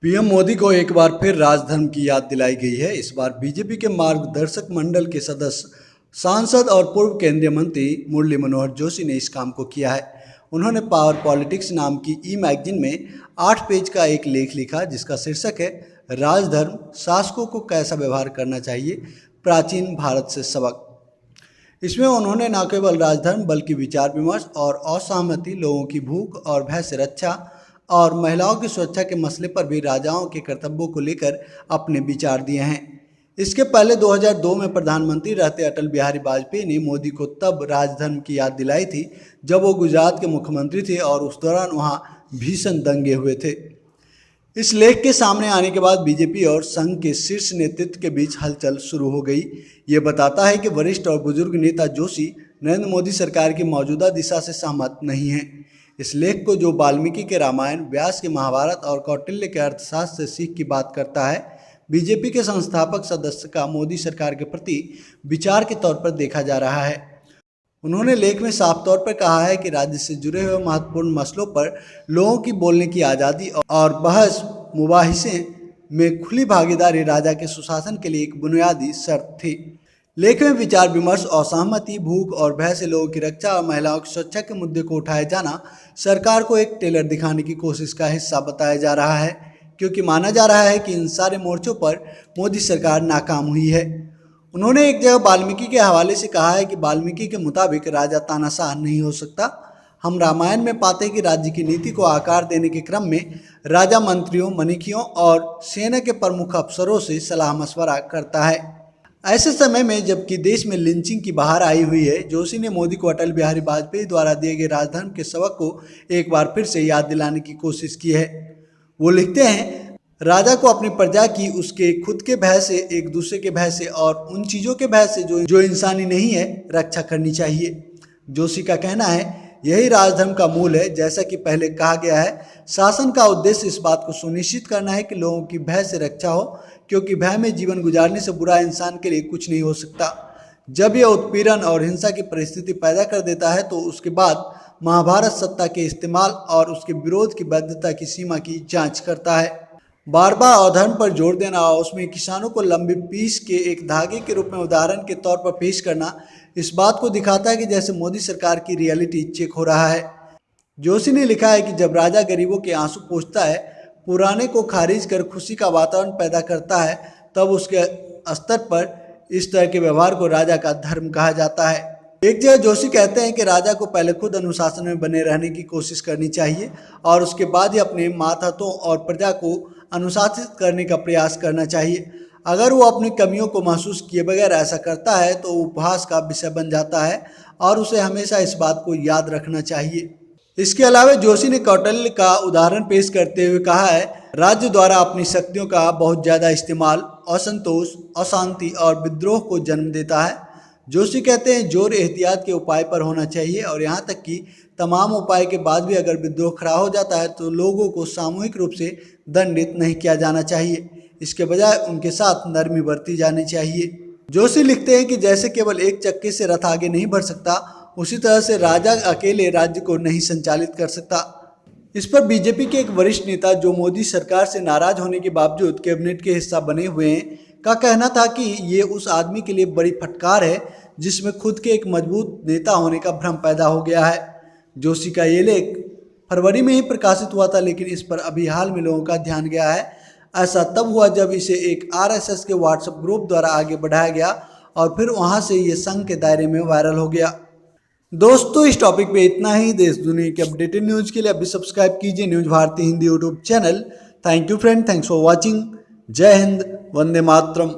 PM Modi को एक बार फिर राजधर्म की याद दिलाई गई है। इस बार बीजेपी के मार्गदर्शक मंडल के सदस्य, सांसद और पूर्व केंद्रीय मंत्री मुरली मनोहर जोशी ने इस काम को किया है। उन्होंने पावर पॉलिटिक्स नाम की ई मैगजीन में 8 पेज का एक लेख लिखा, जिसका शीर्षक है राजधर्म, शासकों को कैसा व्यवहार करना चाहिए, प्राचीन भारत से सबक। इसमें उन्होंने न केवल राजधर्म बल्कि विचार विमर्श और असहमति, लोगों की भूख और भय से रक्षा और महिलाओं की सुरक्षा के मसले पर भी राजाओं के कर्तव्यों को लेकर अपने विचार दिए हैं। इसके पहले 2002 में प्रधानमंत्री रहते अटल बिहारी वाजपेयी ने मोदी को तब राजधर्म की याद दिलाई थी जब वो गुजरात के मुख्यमंत्री थे और उस दौरान वहाँ भीषण दंगे हुए थे। इस लेख के सामने आने के बाद बीजेपी और संघ के शीर्ष नेतृत्व के बीच हलचल शुरू हो गई। ये बताता है कि वरिष्ठ और बुजुर्ग नेता जोशी नरेंद्र मोदी सरकार की मौजूदा दिशा से सहमत नहीं हैं। इस लेख को, जो वाल्मीकि के रामायण, व्यास के महाभारत और कौटिल्य के अर्थशास्त्र से सीख की बात करता है, बीजेपी के संस्थापक सदस्य का मोदी सरकार के प्रति विचार के तौर पर देखा जा रहा है। उन्होंने लेख में साफ तौर पर कहा है कि राज्य से जुड़े हुए महत्वपूर्ण मसलों पर लोगों की बोलने की आज़ादी और बहस मुबाहिसे में खुली भागीदारी राजा के सुशासन के लिए एक बुनियादी शर्त थी। लेख में विचार विमर्श, असहमति, भूख और भय से लोगों की रक्षा और महिलाओं की सुरक्षा के मुद्दे को उठाए जाना सरकार को एक टेलर दिखाने की कोशिश का हिस्सा बताया जा रहा है, क्योंकि माना जा रहा है कि इन सारे मोर्चों पर मोदी सरकार नाकाम हुई है। उन्होंने एक जगह वाल्मीकि के हवाले से कहा है कि वाल्मीकि के मुताबिक राजा तानाशाह नहीं हो सकता। हम रामायण में पाते हैं कि राज्य की नीति को आकार देने के क्रम में राजा मंत्रियों, मनीखियों और सेना के प्रमुख अफसरों से सलाह मशवरा करता है। ऐसे समय में जबकि देश में लिंचिंग की बहार आई हुई है, जोशी ने मोदी को अटल बिहारी वाजपेयी द्वारा दिए गए राजधर्म के सबक को एक बार फिर से याद दिलाने की कोशिश की है। वो लिखते हैं, राजा को अपनी प्रजा की उसके खुद के भय से, एक दूसरे के भय से और उन चीज़ों के भय से जो इंसानी नहीं है, रक्षा करनी चाहिए। जोशी का कहना है, यही राजधर्म का मूल है। जैसा कि पहले कहा गया है, शासन का उद्देश्य इस बात को सुनिश्चित करना है कि लोगों की भय से रक्षा हो, क्योंकि भय में जीवन गुजारने से बुरा इंसान के लिए कुछ नहीं हो सकता। जब यह उत्पीड़न और हिंसा की परिस्थिति पैदा कर देता है तो उसके बाद महाभारत सत्ता के इस्तेमाल और उसके विरोध की वैधता की सीमा की जांच करता है। बार बार अधर्म पर जोर देना और उसमें किसानों को लंबी पीस के एक धागे के रूप में उदाहरण के तौर पर पेश करना इस बात को दिखाता है कि जैसे मोदी सरकार की रियलिटी चेक हो रहा है। जोशी ने लिखा है कि जब राजा गरीबों के आंसू पोंछता है, पुराने को खारिज कर खुशी का वातावरण पैदा करता है, तब उसके स्तर पर इस तरह के व्यवहार को राजा का धर्म कहा जाता है। एक जगह जोशी कहते हैं कि राजा को पहले खुद अनुशासन में बने रहने की कोशिश करनी चाहिए और उसके बाद ही अपने मातहतों और प्रजा को अनुशासित करने का प्रयास करना चाहिए। अगर वो अपनी कमियों को महसूस किए बगैर ऐसा करता है तो उपहास का विषय बन जाता है और उसे हमेशा इस बात को याद रखना चाहिए। इसके अलावा जोशी ने कौटिल्य का उदाहरण पेश करते हुए कहा है, राज्य द्वारा अपनी शक्तियों का बहुत ज़्यादा इस्तेमाल असंतोष, अशांति और विद्रोह को जन्म देता है। जोशी कहते हैं, जोर एहतियात के उपाय पर होना चाहिए और यहाँ तक कि तमाम उपाय के बाद भी अगर विद्रोह खड़ा हो जाता है तो लोगों को सामूहिक रूप से दंडित नहीं किया जाना चाहिए। इसके बजाय उनके साथ नरमी बरती जानी चाहिए। जोशी लिखते हैं कि जैसे केवल एक चक्के से रथ आगे नहीं बढ़ सकता, उसी तरह से राजा अकेले राज्य को नहीं संचालित कर सकता। इस पर बीजेपी के एक वरिष्ठ नेता, जो मोदी सरकार से नाराज होने के बावजूद कैबिनेट के हिस्सा बने हुए हैं, का कहना था कि ये उस आदमी के लिए बड़ी फटकार है जिसमें खुद के एक मजबूत नेता होने का भ्रम पैदा हो गया है। जोशी का ये लेख फरवरी में ही प्रकाशित हुआ था, लेकिन इस पर अभी हाल में लोगों का ध्यान गया है। ऐसा तब हुआ जब इसे एक RSS के व्हाट्सएप ग्रुप द्वारा आगे बढ़ाया गया और फिर वहाँ से ये संघ के दायरे में वायरल हो गया। दोस्तों, इस टॉपिक पे इतना ही। देश दुनिया के अपडेटेड न्यूज़ के लिए अभी सब्सक्राइब कीजिए news Bharti Hindi YouTube channel. Thank you friend, thanks for watching. जय हिंद, वंदे मातरम।